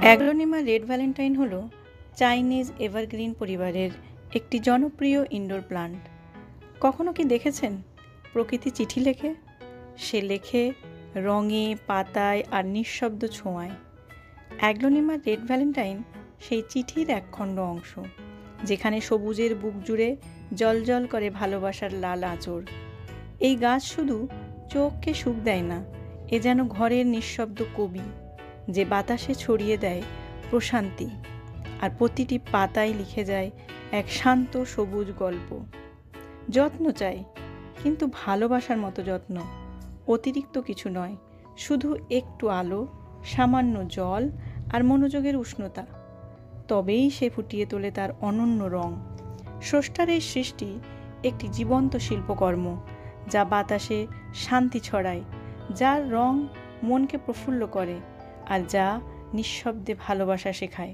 Aglaonema red Valentine হল Chinese evergreen পরিবারের একটি জনপ্রিয় ইনডোর প্লান্ট। কখনো কি দেখেছেন প্রকৃতি চিঠি লেখে? সে লেখে রঙে, পাতায় আর নিঃশব্দ ছোঁয়ায়। অ্যাগ্লোনিমা রেড ভ্যালেন্টাইন সেই চিঠির একখণ্ড অংশ, যেখানে সবুজের বুক জুড়ে জ্বলজ্বল করে ভালোবাসার লাল আঁচড়। এই গাছ শুধু চোখকে সুখ দেয় না, এ যেন ঘরের নিঃশব্দ কবি, যে বাতাসে ছড়িয়ে দেয় প্রশান্তি, আর প্রতিটি পাতায় লিখে যায় এক শান্ত সবুজ গল্প। যত্ন চাই, কিন্তু ভালোবাসার মতো যত্ন, অতিরিক্ত কিছু নয়, শুধু একটু আলো, সামান্য জল আর মনোযোগের উষ্ণতা, তবেই সে ফুটিয়ে তোলে তার অনন্য রং। স্রষ্টার এই সৃষ্টি একটি জীবন্ত শিল্পকর্ম, যা বাতাসে শান্তি ছড়ায়, যার রং মনকে প্রফুল্ল করে, আর যা নিঃশব্দে ভালোবাসা শেখায়।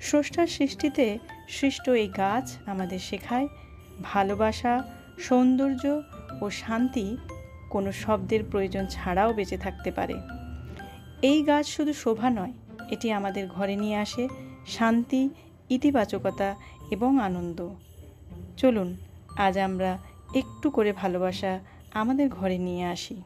স্রষ্টার সৃষ্টিতে সৃষ্ট এই গাছ আমাদের শেখায় ভালোবাসা, সৌন্দর্য ও শান্তি কোনো শব্দের প্রয়োজন ছাড়াও বেঁচে থাকতে পারে। এই গাছ শুধু শোভা নয়, এটি আমাদের ঘরে নিয়ে আসে শান্তি, ইতিবাচকতা এবং আনন্দ। চলুন আজ আমরা একটু করে ভালোবাসা আমাদের ঘরে নিয়ে আসি।